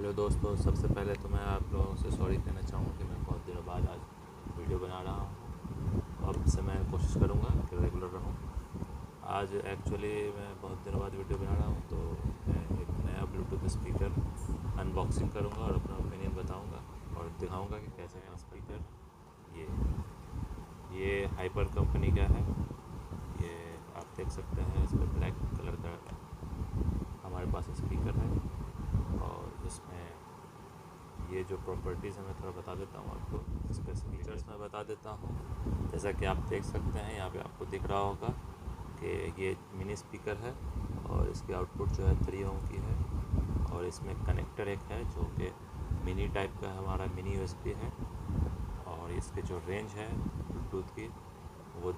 Hello दोस्तों, सबसे पहले तो मैं आप लोगों से सॉरी कहना चाहूँगा कि मैं बहुत दिनों बाद आज वीडियो बना रहा हूँ। अब से मैं कोशिश करूँगा कि रेगुलर रहूँ। आज एक्चुअली मैं बहुत दिनों बाद वीडियो बना रहा हूँ, तो मैं एक नया ब्लूटूथ स्पीकर अनबॉक्सिंग करूँगा और अपना ओपिनियन बताऊँगा और दिखाऊँगा कि कैसे काम स्पीकर ये हाइपर कंपनी का है। ये आप देख सकते हैं, इस पर ब्लैक कलर का हमारे पास स्पीकर है और इसमें ये जो प्रॉपर्टीज़ है मैं थोड़ा बता देता हूँ आपको। इसके फीचर्स मैं बता देता हूँ। जैसा कि आप देख सकते हैं, यहाँ पे आपको दिख रहा होगा कि ये मिनी स्पीकर है और इसकी आउटपुट जो है 3 ओम की है और इसमें कनेक्टर एक है जो कि मिनी टाइप का है, हमारा मिनी यूएसबी है। और इसके जो रेंज है ब्लूटूथ की वो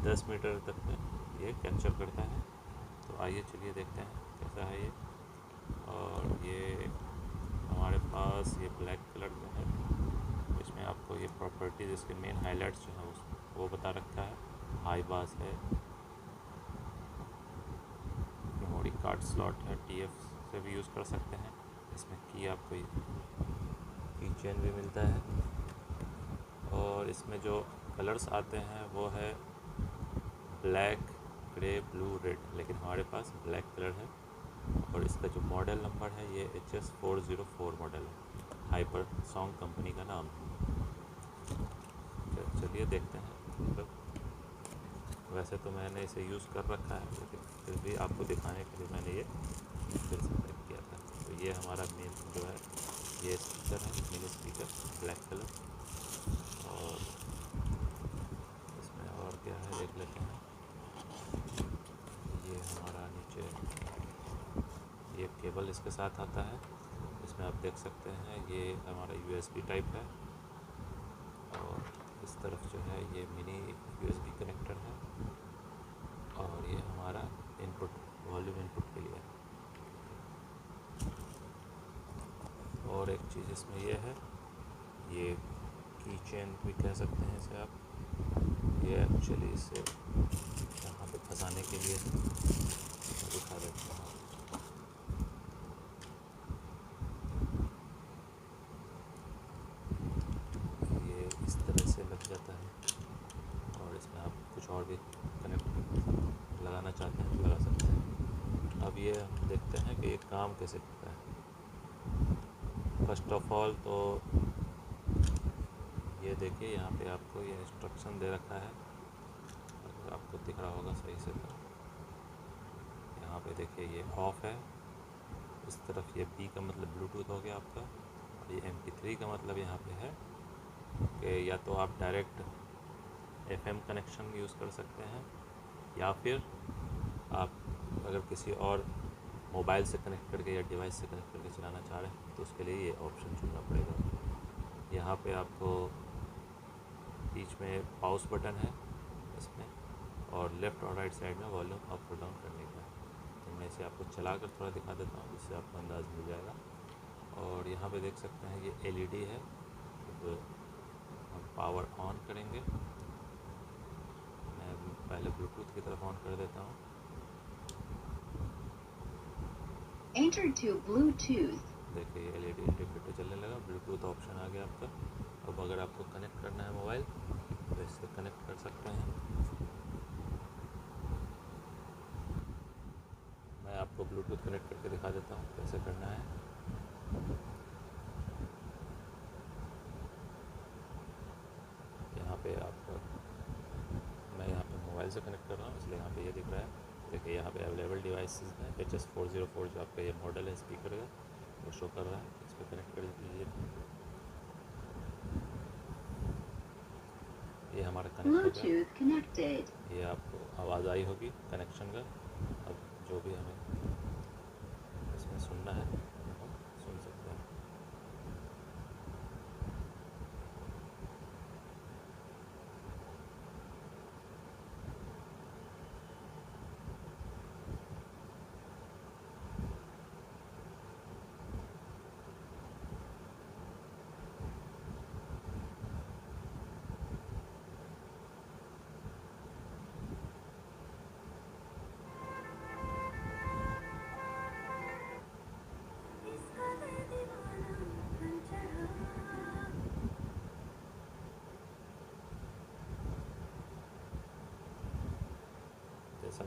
10 मीटर तक में ये कैप्चर करता है। तो आइए चलिए देखते हैं कैसा है ये। और ये हमारे पास ये ब्लैक कलर का है, इसमें आपको ये प्रॉपर्टीज़, इसके मेन हाइलाइट्स जो है वो बता रखा है। हाई बास है, मेमोरी कार्ड स्लॉट है, टीएफ से भी यूज़ कर सकते हैं। इसमें की आपको की चेन भी मिलता है और इसमें जो कलर्स आते हैं वो है ब्लैक, ग्रे, ब्लू, रेड, लेकिन हमारे पास ब्लैक कलर है। और इसका जो मॉडल नंबर है ये HS404 मॉडल है, हाइपर सॉन्ग कंपनी का नाम है। चलिए देखते हैं। मतलब वैसे तो मैंने इसे यूज़ कर रखा है, लेकिन फिर भी आपको दिखाने के लिए मैंने ये फिर से पैक किया था। तो ये हमारा मेन जो है ये स्पीकर है, मिनी स्पीकर, ब्लैक कलर। और इसमें और क्या है देख लेते हैं। ये हमारा नीचे ये केबल इसके साथ आता है, इसमें आप देख सकते हैं ये हमारा USB टाइप है। और इस तरफ जो है ये मिनी USB कनेक्टर है और ये हमारा इनपुट, वॉल्यूम इनपुट के लिए है। और एक चीज़ इसमें ये है, ये की चेन भी कह सकते हैं इसे आप। ये एक्चुअली इसे यहाँ पे फंसाने के लिए दिखा देता हूँ। ये इस तरह से लग जाता है और इसमें आप कुछ और भी कनेक्ट लगाना चाहते हैं तो लगा सकते हैं। अब ये हम देखते हैं कि ये काम कैसे करता है। फर्स्ट ऑफ ऑल तो ये देखिए, यहाँ पे आपको ये इंस्ट्रक्शन दे रखा है, अगर आपको दिख रहा होगा सही से। तो यहाँ पे देखिए ये ऑफ़ है, इस तरफ ये B का मतलब ब्लूटूथ हो गया आपका, और ये MP3 का मतलब यहाँ पे है कि या तो आप डायरेक्ट FM कनेक्शन यूज़ कर सकते हैं, या फिर आप अगर किसी और मोबाइल से कनेक्ट करके या डिवाइस से कनेक्ट करके चलाना चाह रहे हैं तो उसके लिए ये ऑप्शन चुनना पड़ेगा। यहाँ पे आपको बीच में पाउस बटन है इसमें, और लेफ़्ट और राइट साइड में वॉल्यूम अप और डाउन करने का है। तो मैं इसे आपको चला कर थोड़ा दिखा देता हूँ, जिससे आपको अंदाज़ मिल जाएगा। और यहाँ पे देख सकते हैं ये LED है। तो हम पावर ऑन करेंगे, मैं पहले ब्लूटूथ की तरफ ऑन कर देता हूँ। Enter to Bluetooth. देखिए LED इंडिकेटर चलने लगा, ब्लूटूथ ऑप्शन आ गया आपका। अब अगर आपको कनेक्ट करना है मोबाइल तो इससे कनेक्ट कर सकते हैं। मैं आपको ब्लूटूथ कनेक्ट करके दिखा देता हूँ कैसे करना है। यहाँ पे आपका, मैं यहाँ पे मोबाइल से कनेक्ट कर रहा हूँ, इसलिए यहाँ पे ये दिख रहा है। देखिए यहाँ पे अवेलेबल डिवाइसेस हैं, HS404 जो आपका ये मॉडल है स्पीकर का, वो शो कर रहा है। इस पर कनेक्ट कर दीजिए। ये हमारा कनेक्ट हो गया। Bluetooth connected. ये आपको आवाज़ आई होगी कनेक्शन का। अब जो भी हमें इसमें सुनना है हम सुन सकते हैं।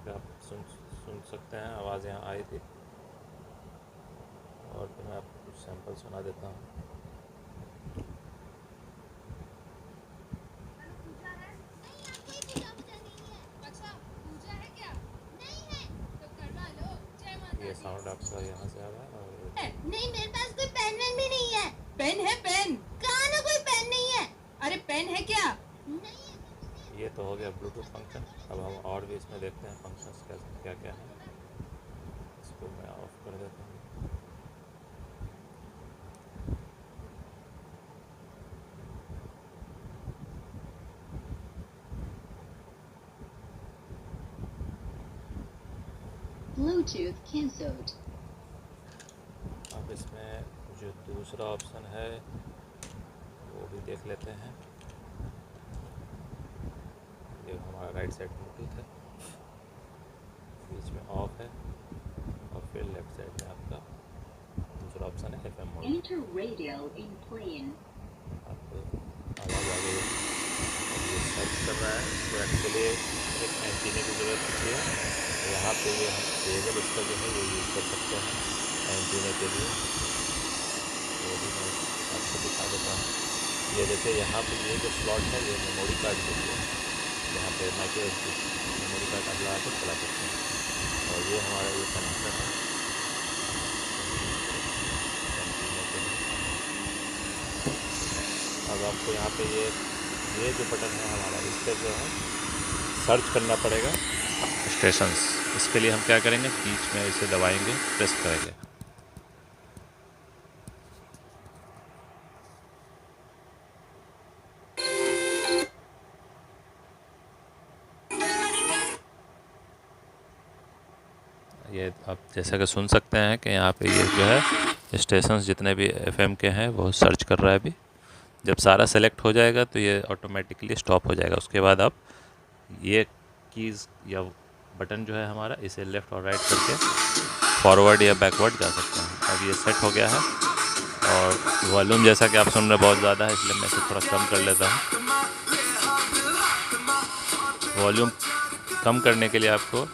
कि आप सुन सकते हैं, आवाज़ यहाँ आई थी। और फिर मैं आपको कुछ सैंपल सुना देता हूँ। ये साउंड आपका यहाँ से आ रहा है और नहीं, मेरे पास कोई पेन वेन भी नहीं है। पेन है पेन? कहाँ ना कोई पेन नहीं है। अरे पेन है क्या? नहीं है। ये तो हो गया ब्लूटूथ फंक्शन। अब हम और भी इसमें देखते हैं फंक्शंस क्या क्या हैं। इसको मैं ऑफ कर देता हूँ। Bluetooth cancelled. अब इसमें जो दूसरा ऑप्शन है वो भी देख लेते हैं। ये हमारा राइट साइड ब्लूटूथ है, बीच में ऑफ है, और फिर लेफ्ट साइड में आपका दूसरा ऑप्शन है FM mode. Enter radio in plane. आपको आवाज़ आ गई है। अब ये सर्च कर रहा है। इसको एक्चुअली एक एंटीने की ज़रूरत होती है। यहाँ पे ये हम केबल इसका जो है ये यूज़ कर सकते हैं एंटीने के लिए। तो भी मैं आपको दिखा देता हूँ। ये देखिए यहाँ पे ये जो स्लॉट है ये मेमोरी कार्ड के लिए, यहाँ पे माइक्रो SD मेमोरी कार्ड आप लगा कर चला सकते हैं। और ये हमारा ये कनेक्टर है एंटीने के लिए। अब आपको यहाँ पे ये जो बटन है हमारा, इस पर जो है सर्च करना पड़ेगा स्टेशंस। इसके लिए हम क्या करेंगे, बीच में इसे दबाएंगे, प्रेस करेंगे। ये आप जैसा कि सुन सकते हैं कि यहाँ पे ये जो है स्टेशंस जितने भी FM के हैं वो सर्च कर रहा है अभी। जब सारा सेलेक्ट हो जाएगा तो ये ऑटोमेटिकली स्टॉप हो जाएगा। उसके बाद आप ये कीज़ या बटन जो है हमारा, इसे लेफ़्ट और राइट करके फॉरवर्ड या बैकवर्ड जा सकते हैं। अब ये सेट हो गया है। और वॉल्यूम जैसा कि आप सुन रहे बहुत ज़्यादा है, इसलिए मैं इसे थोड़ा कम कर लेता हूँ। वॉल्यूम कम करने के लिए आपको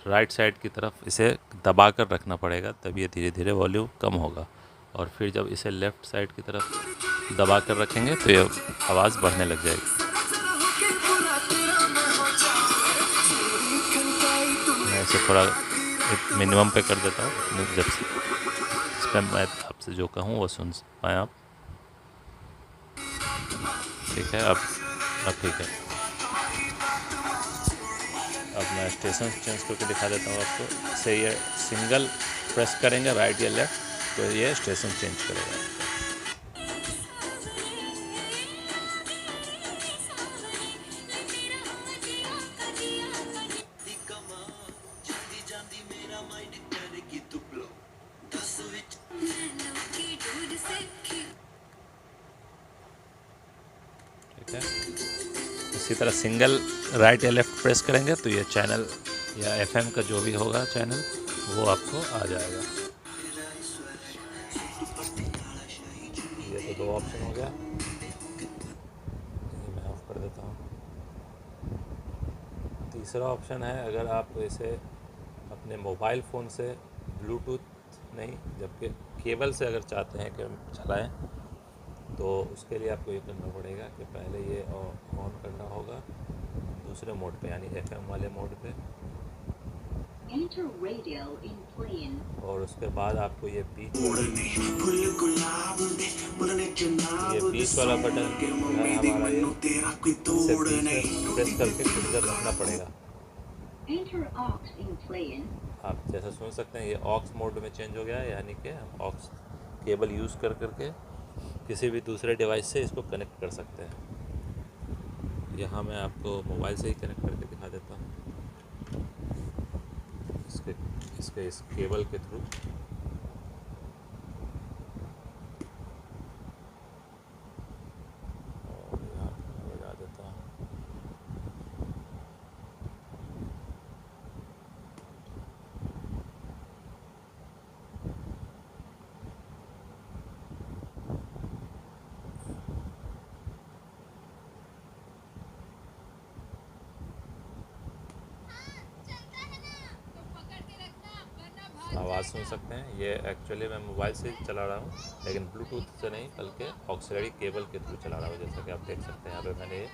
राइट साइड की तरफ इसे दबा कर रखना पड़ेगा, तब ये धीरे धीरे वॉल्यूम कम होगा। और फिर जब इसे लेफ़्ट साइड की तरफ दबा कर रखेंगे तो ये आवाज़ बढ़ने लग जाएगी। मैं इसे थोड़ा मिनिमम पे कर देता हूँ, जब से इस पर मैं आपसे जो कहूँ वो सुन पाएँ आप। ठीक है, अब ठीक है। अब मैं स्टेशन चेंज करके दिखा देता हूँ आपको। इसे ये सिंगल प्रेस करेंगे राइट या लेफ़्ट तो ये स्टेशन चेंज करेगा। ठीक है, इसी तरह सिंगल राइट या लेफ़्ट प्रेस करेंगे तो ये चैनल या FM का जो भी होगा चैनल वो आपको आ जाएगा। ये तो 2 ऑप्शन हो गया। ये मैं ऑफ कर देता हूँ। तीसरा ऑप्शन है, अगर आप इसे अपने मोबाइल फ़ोन से ब्लूटूथ नहीं जबकि केबल से अगर चाहते हैं कि चलाएं, तो उसके लिए आपको ये करना पड़ेगा कि पहले ये ऑन करना होगा दूसरे मोड पे, यानी FM वाले मोड पे। Enter radio in plane. और उसके बाद आपको ये बीच वाला बटन है हमारा, ये इसे बीच में प्रेस करके कुछ देर रखना पड़ेगा। Enter aux in plane. आप जैसा सुन सकते हैं ये ऑक्स मोड में चेंज हो गया है, यानी कि हम ऑक्स केबल यूज़ कर करके किसी भी दूसरे डिवाइस से इसको कनेक्ट कर सकते हैं। यहाँ मैं आपको मोबाइल से ही कनेक्ट करके दिखा देता हूँ इस केबल के थ्रू। और यहाँ मैं बजा देता हूँ। आवाज़ सुन सकते हैं। ये एक्चुअली मैं मोबाइल से चला रहा हूँ, लेकिन ब्लूटूथ से नहीं बल्कि ऑक्सिलरी केबल के थ्रू चला रहा हूँ। जैसा कि आप देख सकते हैं यहाँ पे मैंने ये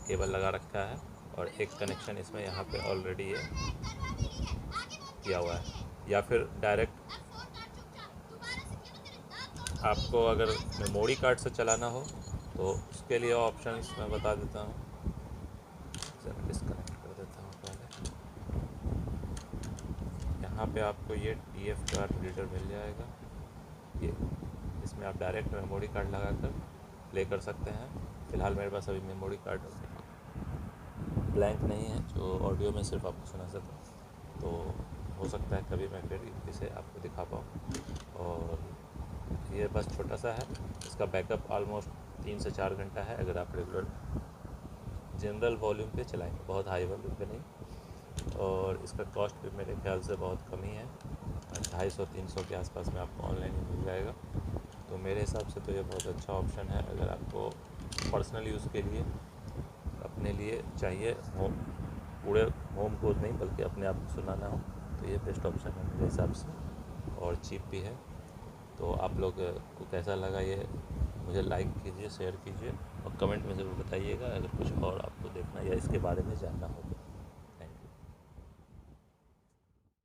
केबल लगा रखा है और एक कनेक्शन इसमें यहाँ पे ऑलरेडी ये किया हुआ है। या फिर डायरेक्ट आपको अगर मेमोरी कार्ड से चलाना हो तो उसके लिए ऑप्शंस मैं बता देता हूँ। इसे मैं डिस्कनेक्ट कर देता हूँ पहले। यहाँ पे आपको ये TF कार्ड रीडर मिल जाएगा। ये इसमें आप डायरेक्ट मेमोरी कार्ड लगाकर प्ले कर सकते हैं। फ़िलहाल मेरे पास अभी मेमोरी कार्ड ब्लैंक नहीं है जो ऑडियो में सिर्फ आपको सुना सके, तो हो सकता है कभी मैं फिर इसे आपको दिखा पाऊँ। और ये बस छोटा सा है, इसका बैकअप ऑलमोस्ट 3 से 4 घंटा है अगर आप रेगुलर जनरल वॉल्यूम पे चलाएंगे, बहुत हाई वॉल्यूम पे नहीं। और इसका कॉस्ट भी मेरे ख्याल से बहुत कम ही है, 250-300 के आसपास में आपको ऑनलाइन ही मिल जाएगा। तो मेरे हिसाब से तो ये बहुत अच्छा ऑप्शन है अगर आपको पर्सनल यूज़ के लिए अपने लिए चाहिए, होम पूरे होम को नहीं बल्कि अपने आप को सुनाना हो, तो ये बेस्ट ऑप्शन है मेरे हिसाब से और चीप भी है। तो आप लोग को कैसा लगा ये मुझे लाइक कीजिए, शेयर कीजिए और कमेंट में ज़रूर बताइएगा अगर कुछ और आपको देखना या इसके बारे में जानना हो।